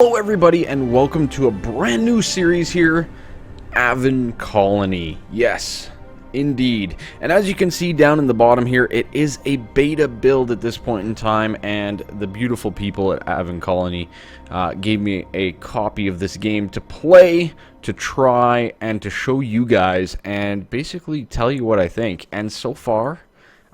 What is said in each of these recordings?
Hello everybody and welcome to a brand new series here, Aven Colony. Yes, indeed. And as you can see down in the bottom here, it is a beta build at this point in time, and the beautiful people at Aven Colony gave me a copy of this game to play, to try, and to show you guys, and basically tell you what I think. And so far,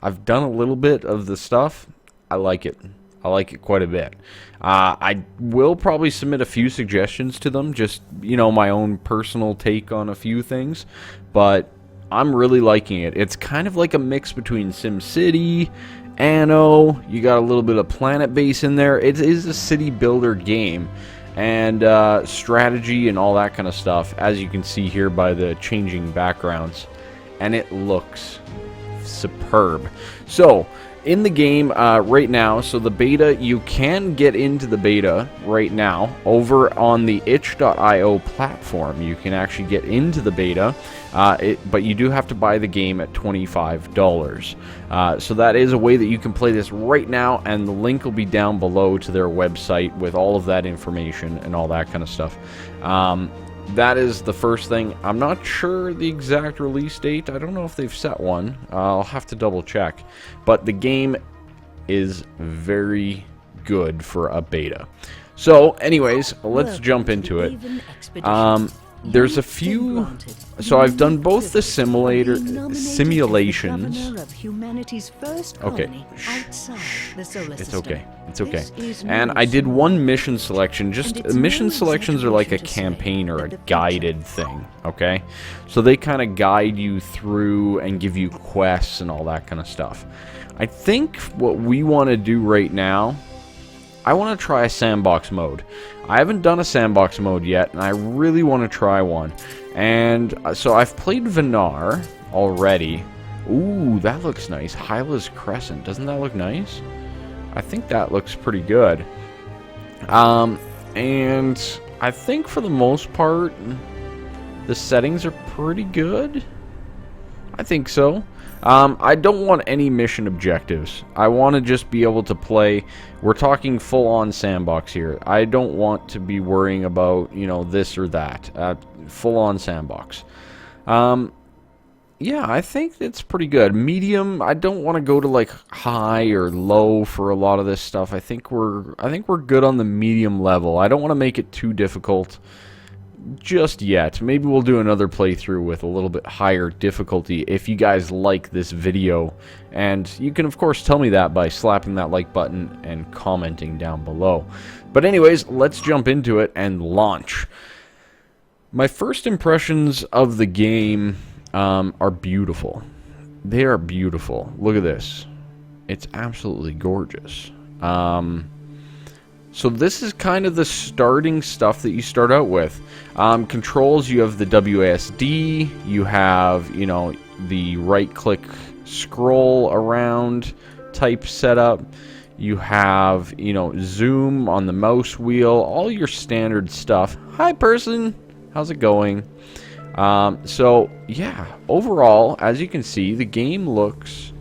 I've done a little bit of the stuff. I like it. I like it quite a bit. I will probably submit a few suggestions to them, just, you know, my own personal take on a few things, but I'm really liking it. It's kind of like a mix between SimCity, Anno, you got a little bit of Planet Base in there. It is a city builder game, and strategy and all that kind of stuff, as you can see here by the changing backgrounds, and it looks superb. So in the game right now, so the beta, you can get into the beta right now over on the itch.io platform. You can actually get into the beta, but you do have to buy the game at $25. So that is a way that you can play this right now, and the link will be down below to their website with all of that information and all that kind of stuff. That is the first thing. I'm not sure the exact release date. I don't know if they've set one. I'll have to double check. But the game is very good for a beta. So, anyways, let's jump into it. There's a few. So I've done both the simulations. Okay. It's okay. It's okay. And I did one mission selection. Just mission selections are like a campaign or a guided thing. Okay. So they kind of guide you through and give you quests and all that kind of stuff. I think what we want to do right now, I want to try a sandbox mode. I haven't done a sandbox mode yet, and I really want to try one. And so I've played Vinar already. Ooh, that looks nice. Hyla's Crescent. Doesn't that look nice? I think that looks pretty good. And I think for the most part, the settings are pretty good. I think so. I don't want any mission objectives. I want to just be able to play. We're talking full-on sandbox here. I don't want to be worrying about, you know, this or that. Full-on sandbox. Yeah, I think it's pretty good. Medium, I don't want to go to like high or low for a lot of this stuff. I think we're good on the medium level. I don't want to make it too difficult just yet. Maybe we'll do another playthrough with a little bit higher difficulty if you guys like this video, and you can of course tell me that by slapping that like button and commenting down below. But anyways, let's jump into it and launch. My first impressions of the game are beautiful. They are beautiful. Look at this. It's absolutely gorgeous. So this is kind of the starting stuff that you start out with. Controls, you have the WASD, you have, you know, the right-click scroll around type setup. You have, you know, zoom on the mouse wheel, all your standard stuff. Hi, person. How's it going? So, yeah, overall, as you can see, the game looks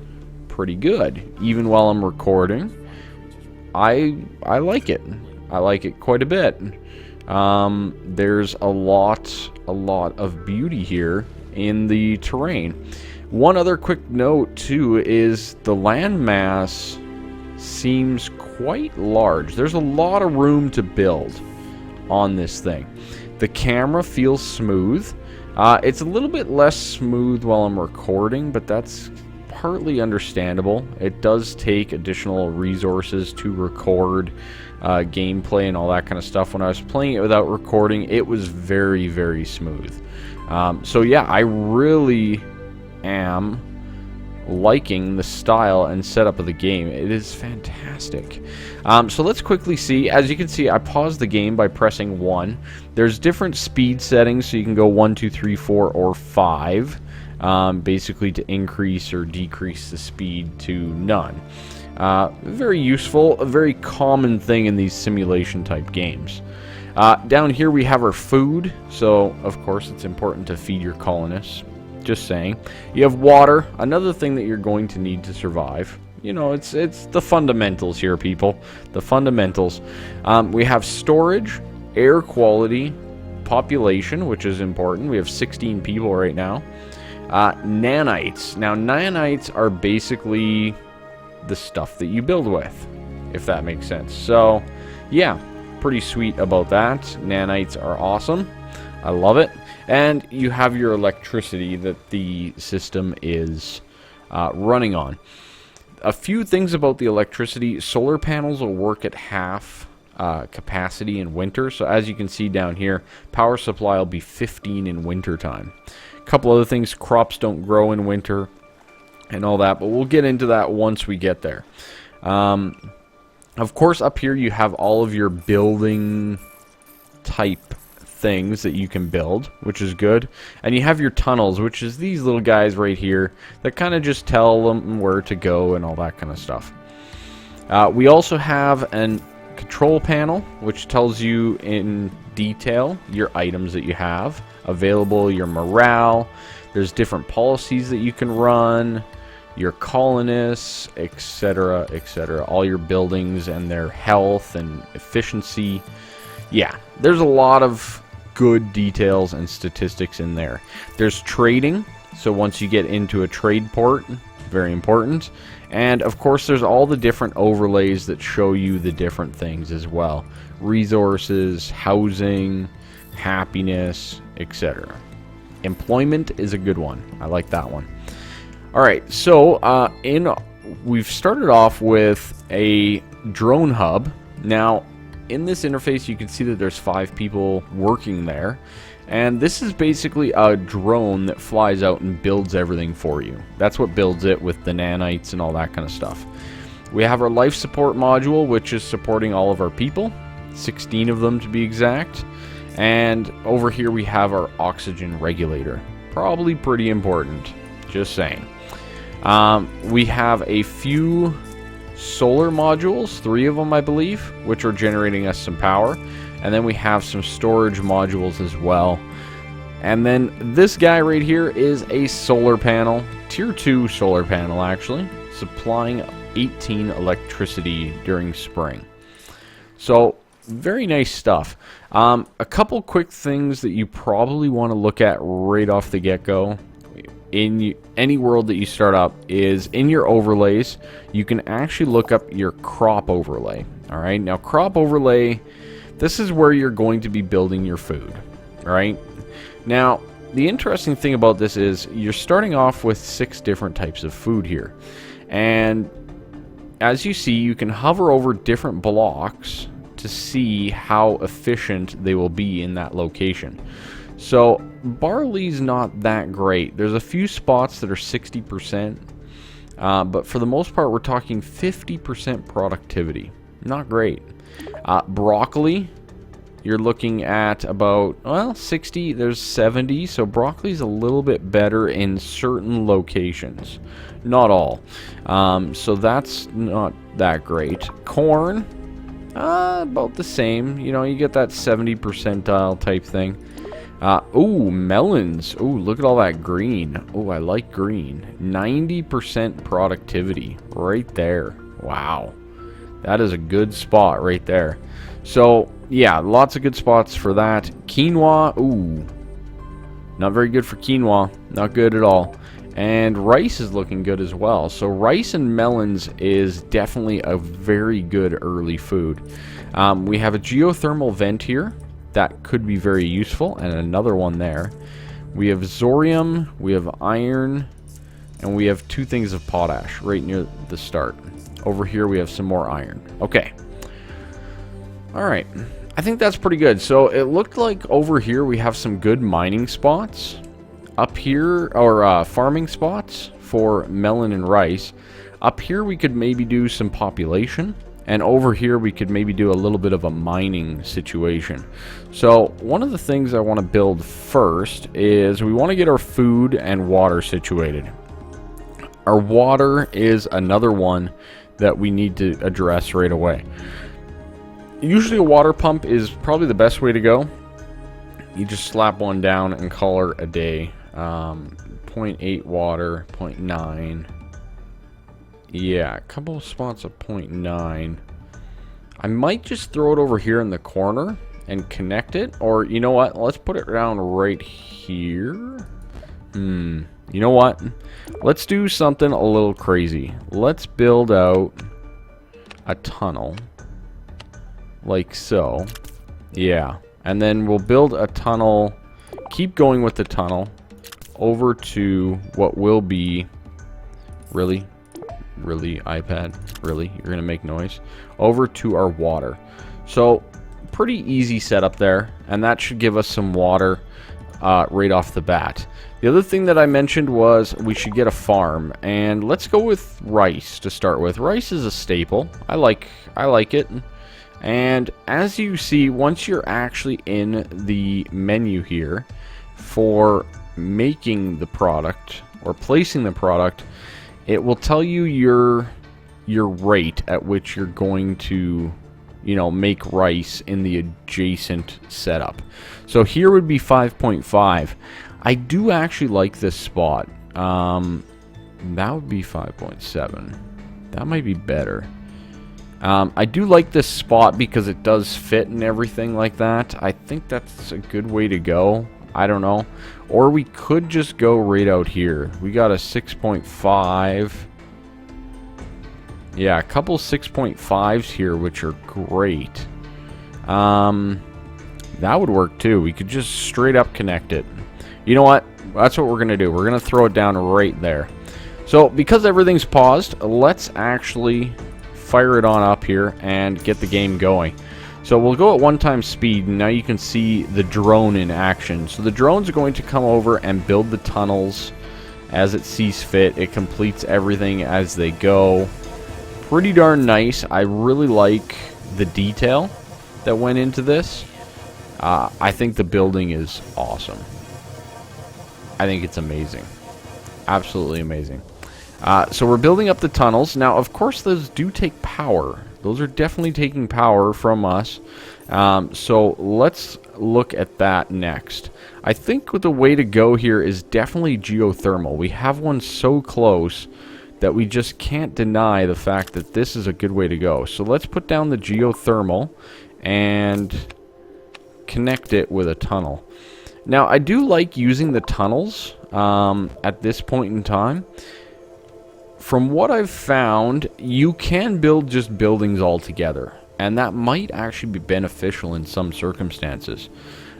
pretty good, even while I'm recording. I like it. I like it quite a bit. There's a lot of beauty here in the terrain. One other quick note too is the landmass seems quite large. There's a lot of room to build on this thing. The camera feels smooth. It's a little bit less smooth while I'm recording, but that's partly understandable. It does take additional resources to record gameplay and all that kind of stuff. When I was playing it without recording, it was very, very smooth. So yeah, I really am liking the style and setup of the game. It is fantastic. So let's quickly see. As you can see, I paused the game by pressing 1. There's different speed settings, so you can go 1, 2, 3, 4, or 5. Basically to increase or decrease the speed to none. Very useful, a very common thing in these simulation type games. Down here we have our food, so of course it's important to feed your colonists. Just saying. You have water, another thing that you're going to need to survive. You know, it's the fundamentals here, people. The fundamentals. We have storage. air quality, population, which is important. We have 16 people right now. Nanites. Now, nanites are basically the stuff that you build with, if that makes sense. So, yeah, pretty sweet about that. Nanites are awesome. I love it. And you have your electricity that the system is running on. A few things about the electricity. Solar panels will work at half capacity in winter. So as you can see down here, power supply will be 15 in winter time. A couple other things, crops don't grow in winter and all that, but we'll get into that once we get there. Of course, up here you have all of your building type things that you can build, which is good. And you have your tunnels, which is these little guys right here that kind of just tell them where to go and all that kind of stuff. We also have an control panel, which tells you in detail your items that you have available, your morale. There's different policies that you can run, your colonists, etc., etc. All your buildings and their health and efficiency. Yeah, there's a lot of good details and statistics in there. There's trading, so once you get into a trade port, very important. And of course there's all the different overlays that show you the different things as well. Resources, housing, happiness, etc. Employment is a good one. I like that one. Alright, so we've started off with a drone hub. Now, in this interface you can see that there's 5 people working there, and this is basically a drone that flies out and builds everything for you. That's what builds it, with the nanites and all that kind of stuff. We have our life support module, which is supporting all of our people, 16 of them to be exact. And over here we have our oxygen regulator, probably pretty important, just saying. We have a few solar modules, 3 of them I believe, which are generating us some power. And then we have some storage modules as well. And then this guy right here is a solar panel, tier 2 solar panel actually, supplying 18 electricity during spring. So very nice stuff. A couple quick things that you probably want to look at right off the get-go in any world that you start up is in your overlays. You can actually look up your crop overlay. Alright, now crop overlay, this is where you're going to be building your food. Alright, now the interesting thing about this is you're starting off with 6 different types of food here, and as you see you can hover over different blocks to see how efficient they will be in that location. So barley's not that great. There's a few spots that are 60%, but for the most part we're talking 50% productivity. Not great. Broccoli, you're looking at about, well, 60, there's 70, so broccoli's a little bit better in certain locations. Not all. So that's not that great. Corn, about the same. You know, you get that 70 percentile type thing. Ooh, melons. Ooh, look at all that green. Ooh, I like green. 90% productivity right there. Wow. That is a good spot right there. So, yeah, lots of good spots for that. Quinoa, ooh. Not very good for quinoa. Not good at all. And rice is looking good as well. So rice and melons is definitely a very good early food. We have a geothermal vent here. That could be very useful. And another one there. We have zorium. We have iron. And we have 2 things of potash right near the start. Over here we have some more iron. Okay. Alright. I think that's pretty good. So it looked like over here we have some good mining spots. Up here, or farming spots for melon and rice. Up here we could maybe do some population. And over here we could maybe do a little bit of a mining situation. So one of the things I want to build first is we want to get our food and water situated. Our water is another one that we need to address right away. Usually a water pump is probably the best way to go. You just slap one down and call it a day. 0.8 water, 0.9. Yeah, a couple of spots of 0.9. I might just throw it over here in the corner and connect it. Or, you know what? Let's put it down right here. You know what? Let's do something a little crazy. Let's build out a tunnel. Like so. Yeah. And then we'll build a tunnel. Keep going with the tunnel. Over to what will be... Really? Really, iPad? Really? You're going to make noise? Over to our water. So, pretty easy setup there. And that should give us some water right off the bat. The other thing that I mentioned was we should get a farm. And let's go with rice to start with. Rice is a staple. I like it. And as you see, once you're actually in the menu here for making the product or placing the product, it will tell you your rate at which you're going to, you know, make rice in the adjacent setup. So here would be 5.5. I do actually like this spot. That would be 5.7. That might be better. I do like this spot because it does fit and everything like that. I think that's a good way to go. I don't know. Or we could just go right out here. We got a 6.5. Yeah, a couple 6.5s here, which are great. That would work too. We could just straight up connect it. You know what? That's what we're going to do. We're going to throw it down right there. So, because everything's paused, let's actually fire it on up here and get the game going. So we'll go at 1x speed, and now you can see the drone in action. So the drone's going to come over and build the tunnels as it sees fit. It completes everything as they go. Pretty darn nice. I really like the detail that went into this. I think the building is awesome. I think it's amazing. Absolutely amazing. So we're building up the tunnels. Now, of course, those do take power. Those are definitely taking power from us. So let's look at that next. I think the way to go here is definitely geothermal. We have one so close that we just can't deny the fact that this is a good way to go. So let's put down the geothermal and connect it with a tunnel. Now, I do like using the tunnels at this point in time. From what I've found, you can build just buildings altogether, and that might actually be beneficial in some circumstances.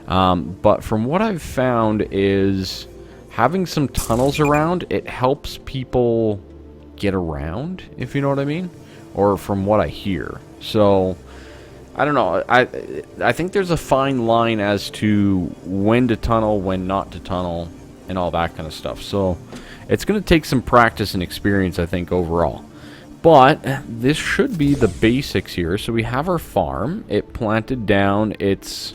But from what I've found is having some tunnels around, it helps people get around, if you know what I mean, or from what I hear. So, I don't know. I think there's a fine line as to when to tunnel, when not to tunnel, and all that kind of stuff. So, it's going to take some practice and experience, I think, overall. But this should be the basics here. So we have our farm. It planted down its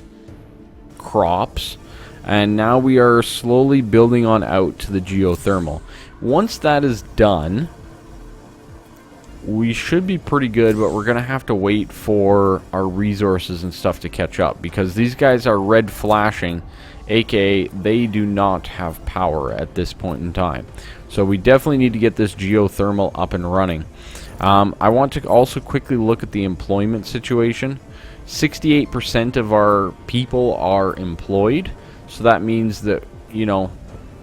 crops. And now we are slowly building on out to the geothermal. Once that is done, we should be pretty good, but we're going to have to wait for our resources and stuff to catch up. Because these guys are red flashing, aka they do not have power at this point in time. So we definitely need to get this geothermal up and running. I want to also quickly look at the employment situation. 68% of our people are employed, so that means that, you know,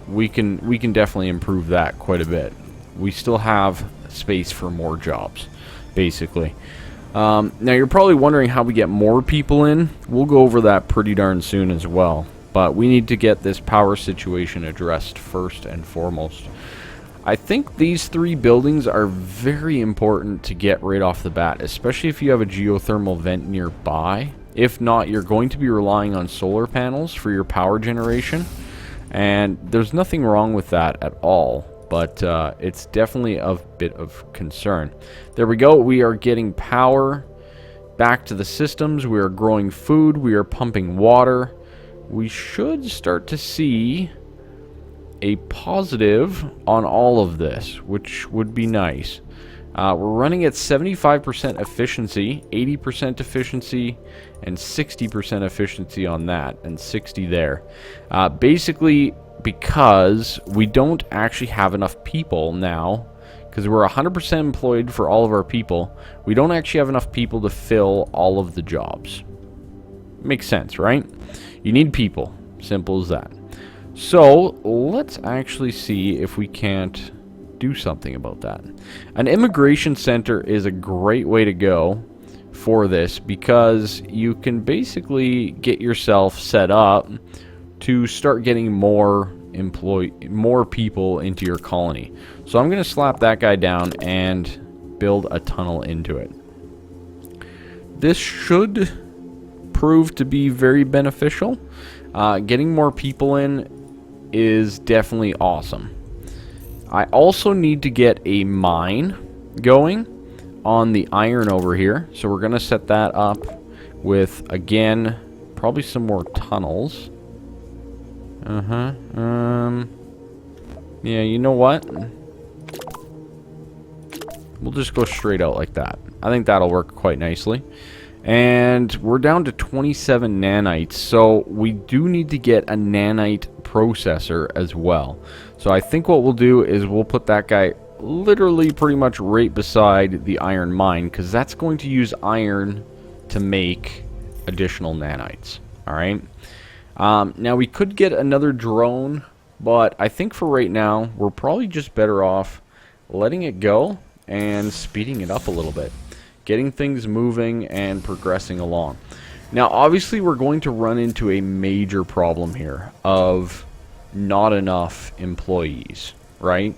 we can definitely improve that quite a bit. We still have space for more jobs, basically. Now you're probably wondering how we get more people in. We'll go over that pretty darn soon as well. But we need to get this power situation addressed first and foremost. I think these three buildings are very important to get right off the bat, especially if you have a geothermal vent nearby. If not, you're going to be relying on solar panels for your power generation. And there's nothing wrong with that at all. But it's definitely a bit of concern. There we go. We are getting power back to the systems. We are growing food. We are pumping water. We should start to see a positive on all of this, which would be nice. We're running at 75% efficiency, 80% efficiency, and 60% efficiency on that, and 60 there. Basically, because we don't actually have enough people now, because we're 100% employed for all of our people, we don't actually have enough people to fill all of the jobs. Makes sense, right? You need people. Simple as that. So, let's actually see if we can't do something about that. An immigration center is a great way to go for this because you can basically get yourself set up to start getting more people into your colony. So I'm going to slap that guy down and build a tunnel into it. This should prove to be very beneficial. Getting more people in is definitely awesome. I also need to get a mine going on the iron over here. So we're going to set that up with, again, probably some more tunnels. Yeah, you know what? We'll just go straight out like that. I think that'll work quite nicely. And we're down to 27 nanites, so we do need to get a nanite processor as well. So I think what we'll do is we'll put that guy literally pretty much right beside the iron mine, because that's going to use iron to make additional nanites. Alright? Now we could get another drone, but I think for right now, we're probably just better off letting it go and speeding it up a little bit. Getting things moving and progressing along. Now, obviously, we're going to run into a major problem here of not enough employees, right?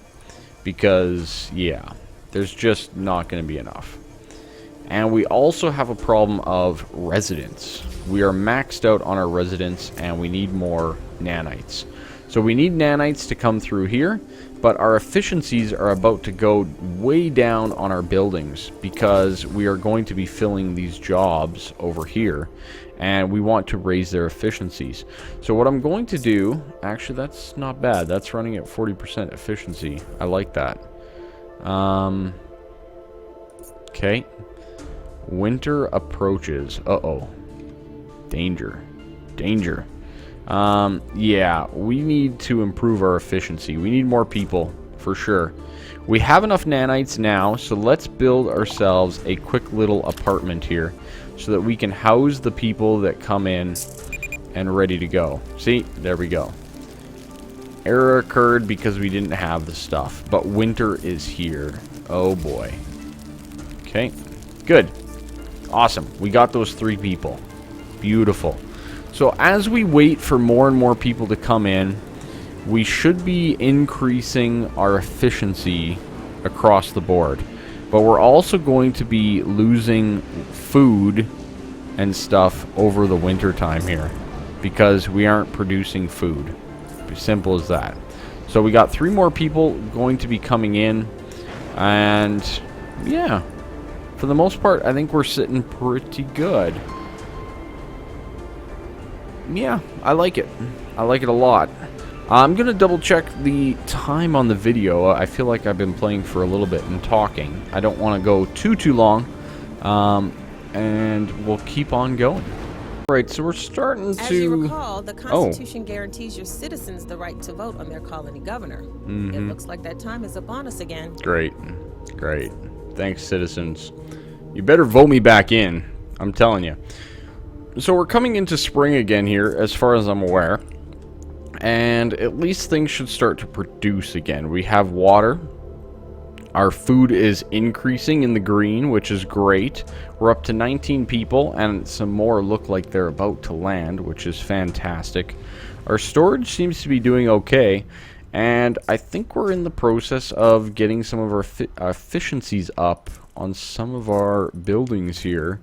Because, yeah, there's just not going to be enough. And we also have a problem of residents. We are maxed out on our residents, and we need more nanites. So we need nanites to come through here, but our efficiencies are about to go way down on our buildings because we are going to be filling these jobs over here, and we want to raise their efficiencies. So what I'm going to do, actually that's not bad, that's running at 40% efficiency. I like that. Okay. Winter approaches. Uh-oh. Danger. Danger. Yeah, we need to improve our efficiency. We need more people, for sure. We have enough nanites now, so let's build ourselves a quick little apartment here so that we can house the people that come in and ready to go. See, there we go. Error occurred because we didn't have the stuff, but winter is here. Oh boy. Okay, good. Awesome. We got those 3 people. Beautiful. So as we wait for more and more people to come in, we should be increasing our efficiency across the board. But we're also going to be losing food and stuff over the winter time here because we aren't producing food. Simple as that. So we got 3 more people going to be coming in, and yeah, for the most part, I think we're sitting pretty good. Yeah, I like it. I like it a lot. I'm going to double check the time on the video. I feel like I've been playing for a little bit and talking. I don't want to go too long. And we'll keep on going. Alright, so we're starting to... As you recall, the Constitution guarantees your citizens the right to vote on their colony governor. It looks like that time is upon us again. Great. Great. Thanks, citizens. You better vote me back in. I'm telling you. So we're coming into spring again here, as far as I'm aware. And at least things should start to produce again. We have water. Our food is increasing in the green, which is great. We're up to 19 people, and some more look like they're about to land, which is fantastic. Our storage seems to be doing okay, and I think we're in the process of getting some of our efficiencies up on some of our buildings here,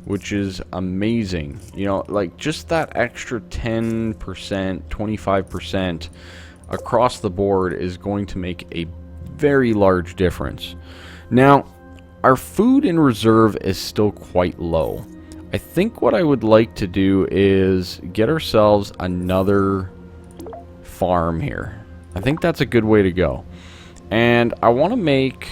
which is amazing. You know, like just that extra 10%, 25% across the board is going to make a very large difference. Now, our food in reserve is still quite low. I think what I would like to do is get ourselves another farm here. I think that's a good way to go. And I want to make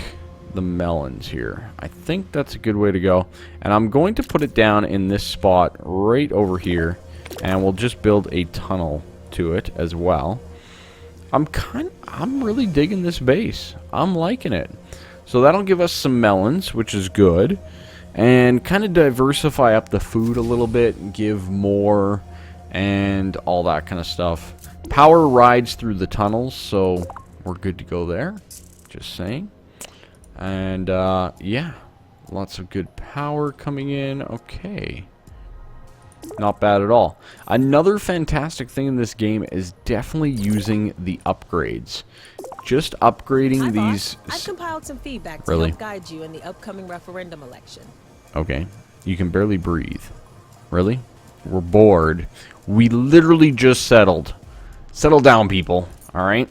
the melons here. I think that's a good way to go. And I'm going to put it down in this spot right over here. And we'll just build a tunnel to it as well. I'm really digging this base. I'm liking it. So that'll give us some melons, which is good. and kind of diversify up the food a little bit, give more, and all that kind of stuff. Power rides through the tunnels, so we're good to go there. Just saying. And, yeah. Lots of good power coming in. Okay. Not bad at all. Another fantastic thing in this game is definitely using the upgrades. Just upgrading these... I've compiled some feedback to Really? help guide you in the upcoming referendum election. Okay. You can barely breathe. Really? We're bored. We literally just settled. Settle down, people. Alright?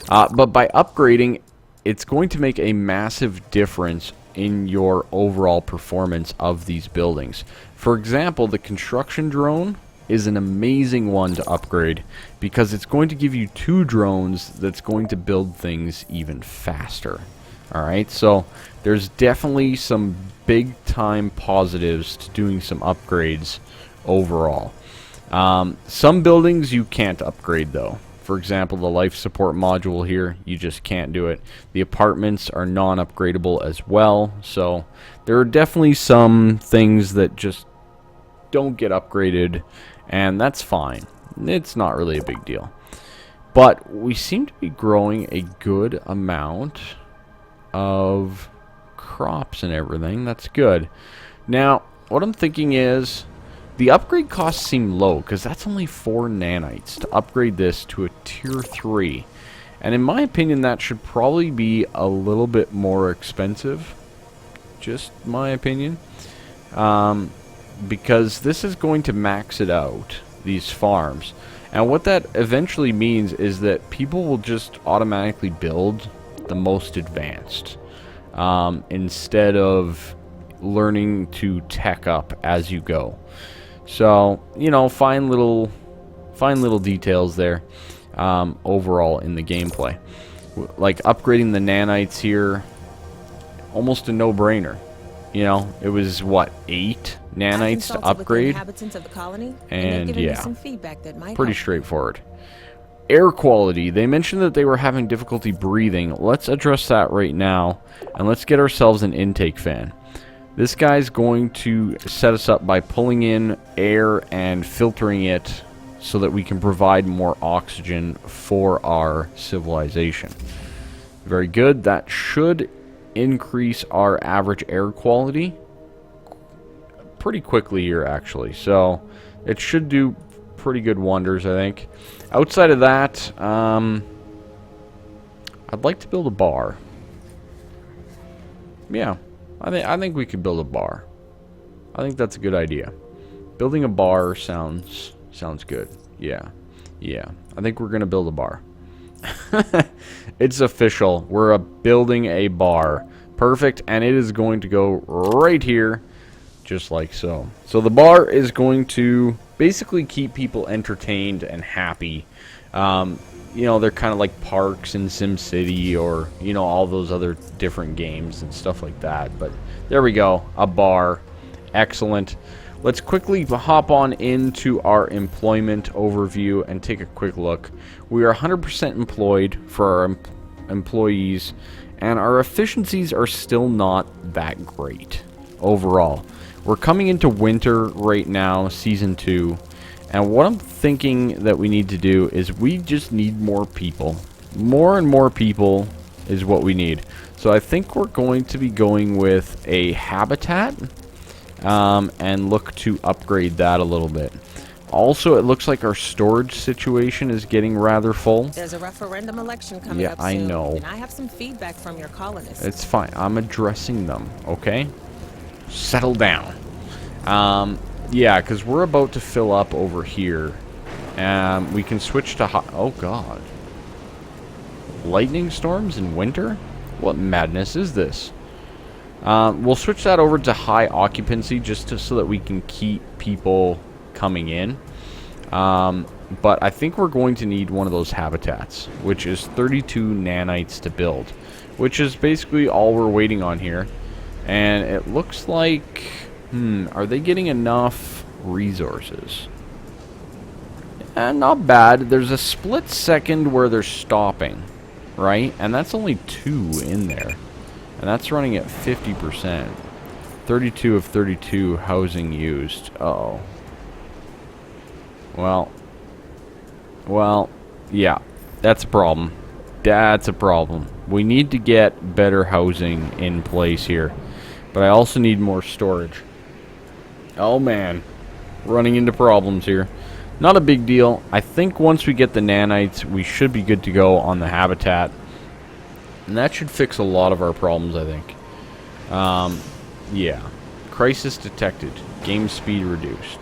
But by upgrading, it's going to make a massive difference in your overall performance of these buildings. For example, the construction drone is an amazing one to upgrade because it's going to give you 2 drones that's going to build things even faster. Alright, so there's definitely some big time positives to doing some upgrades overall. Some buildings you can't upgrade though. For example, the life support module here, you just can't do it. The apartments are non-upgradable as well, so there are definitely some things that just don't get upgraded, and that's fine. It's not really a big deal. But we seem to be growing a good amount of crops and everything. That's good. Now, what I'm thinking is, the upgrade costs seem low, because that's only 4 nanites to upgrade this to a tier 3. And in my opinion, that should probably be a little bit more expensive. Just my opinion. Because this is going to max it out, these farms. And what that eventually means is that people will just automatically build the most advanced. Instead of learning to tech up as you go. So, you know, fine little details there overall in the gameplay. Like upgrading the nanites here, almost a no-brainer. You know, it was what, 8 nanites to upgrade, inhabitants of the colony, and yeah, some feedback that might pretty straightforward. Air quality. They mentioned that they were having difficulty breathing. Let's address that right now, and let's get ourselves an intake fan. This guy's going to set us up by pulling in air and filtering it so that we can provide more oxygen for our civilization. Very good. That should increase our average air quality pretty quickly here, actually. So it should do pretty good wonders, I think. Outside of that, I'd like to build a bar. Yeah. I think we could build a bar. I think that's a good idea. Building a bar sounds good. Yeah. I think we're gonna build a bar. It's official. We're building a bar. Perfect, and it is going to go right here, just like so. So the bar is going to basically keep people entertained and happy. You know, they're kind of like parks in SimCity or, you know, all those other different games and stuff like that. But there we go, a bar. Excellent. Let's quickly hop on into our employment overview and take a quick look. We are 100% employed for our employees, and our efficiencies are still not that great overall. We're coming into winter right now, Season 2. And what I'm thinking that we need to do is we just need more people. More and more people is what we need. So I think we're going to be going with a habitat and look to upgrade that a little bit. Also, it looks like our storage situation is getting rather full. There's a referendum election coming up soon. I know. And I have some feedback from your colonists. It's fine. I'm addressing them, okay? Settle down. Yeah, because we're about to fill up over here. We can switch to oh, God. Lightning storms in winter? What madness is this? We'll switch that over to high occupancy just so that we can keep people coming in. But I think we're going to need one of those habitats, which is 32 nanites to build, which is basically all we're waiting on here. And it looks like... are they getting enough resources? Not bad. There's a split second where they're stopping, right? And that's only 2 in there. And that's running at 50%. 32 of 32 housing used. Uh-oh. Well, yeah, that's a problem. That's a problem. We need to get better housing in place here. But I also need more storage. Oh man, running into problems here. Not a big deal. I think once we get the nanites, we should be good to go on the habitat. And that should fix a lot of our problems, I think. Yeah. Crisis detected. Game speed reduced.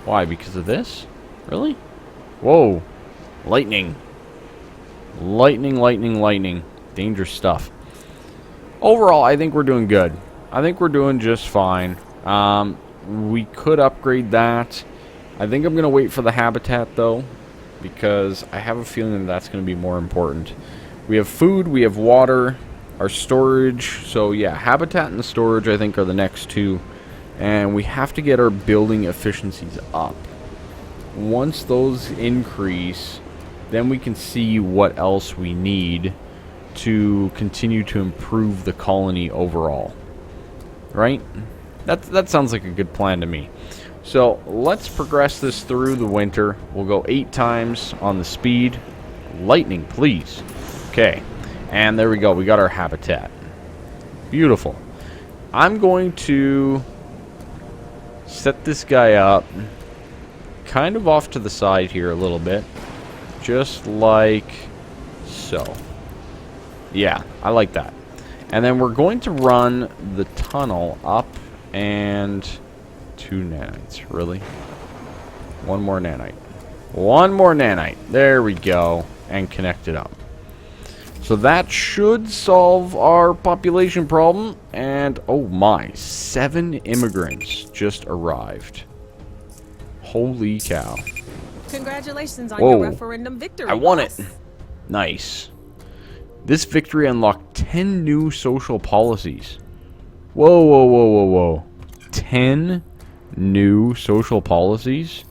Why? Because of this? Really? Whoa. Lightning. Lightning. Dangerous stuff. Overall, I think we're doing good. I think we're doing just fine. We could upgrade that. I think I'm going to wait for the habitat, though, because I have a feeling that that's going to be more important. We have food, we have water, our storage. So, yeah, habitat and storage, I think, are the next two. And we have to get our building efficiencies up. Once those increase, then we can see what else we need to continue to improve the colony overall. Right? That sounds like a good plan to me. So let's progress this through the winter. We'll go 8 times on the speed. Lightning, please. Okay. And there we go. We got our habitat. Beautiful. I'm going to set this guy up kind of off to the side here a little bit. Just like so. Yeah, I like that. And then we're going to run the tunnel up and 2 nanites. Really? One more nanite. One more nanite. There we go. And connect it up. So that should solve our population problem. And, oh my, 7 immigrants just arrived. Holy cow. Congratulations on your referendum victory. I won it. Nice. This victory unlocked 10 new social policies. Whoa. 10 new social policies?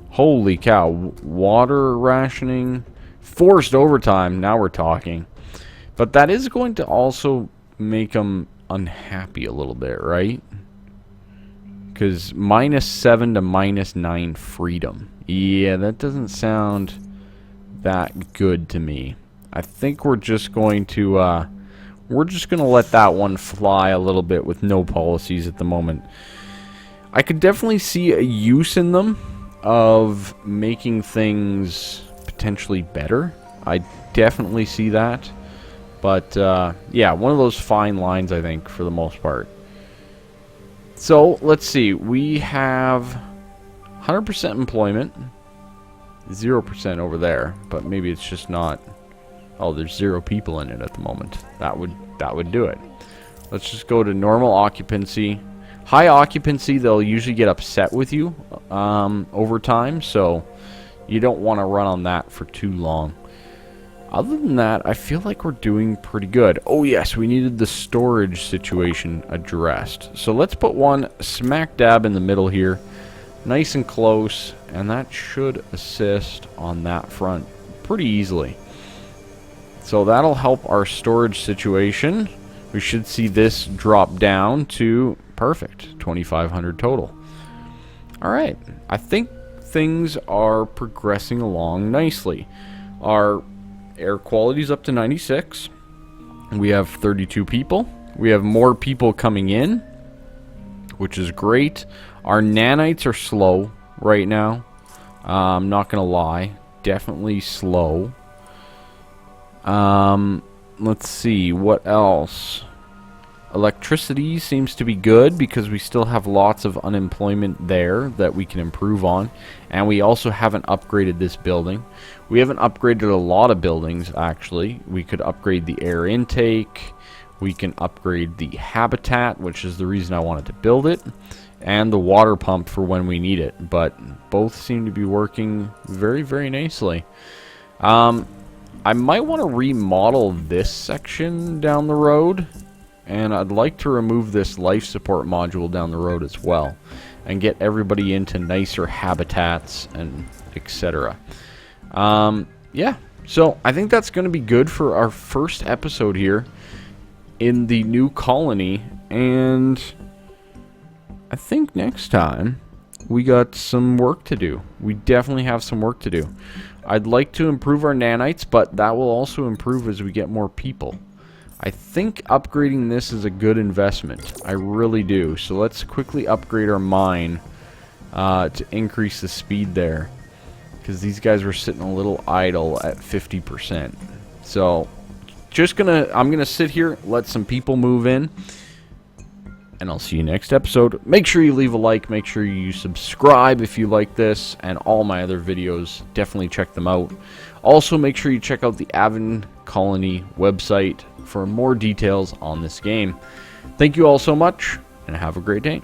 Holy cow. Water rationing. Forced overtime. Now we're talking. But that is going to also make them unhappy a little bit, right? Because -7 to -9 freedom. Yeah, that doesn't sound that good to me. I think we're just going to let that one fly a little bit with no policies at the moment. I could definitely see a use in them of making things potentially better. I definitely see that. But, yeah, one of those fine lines, I think, for the most part. So, let's see. We have 100% employment. 0% over there. But maybe it's just not... Oh, there's 0 people in it at the moment. That would do it. Let's just go to normal occupancy. High occupancy, they'll usually get upset with you over time. So, you don't want to run on that for too long. Other than that, I feel like we're doing pretty good. Oh yes, we needed the storage situation addressed. So let's put one smack dab in the middle here. Nice and close. And that should assist on that front pretty easily. So that'll help our storage situation. We should see this drop down to perfect. 2,500 total. Alright, I think things are progressing along nicely. Our air quality is up to 96. We have 32 people. We have more people coming in, which is great. Our nanites are slow right now. I'm not going to lie. Definitely slow. Let's see. What else? Electricity seems to be good because we still have lots of unemployment there that we can improve on. And we also haven't upgraded this building. We haven't upgraded a lot of buildings, actually. We could upgrade the air intake. We can upgrade the habitat, which is the reason I wanted to build it. And the water pump for when we need it. But both seem to be working very, very nicely. I might want to remodel this section down the road. And I'd like to remove this life support module down the road as well. And get everybody into nicer habitats and etc. Yeah, so I think that's going to be good for our first episode here in the new colony, and I think next time we got some work to do. We definitely have some work to do. I'd like to improve our nanites, but that will also improve as we get more people. I think upgrading this is a good investment. I really do. So let's quickly upgrade our mine to increase the speed there, because these guys were sitting a little idle at 50%. So I'm gonna sit here, let some people move in, and I'll see you next episode. Make sure you leave a like, make sure you subscribe if you like this, and all my other videos, definitely check them out. Also, make sure you check out the Aven Colony website for more details on this game. Thank you all so much, and have a great day.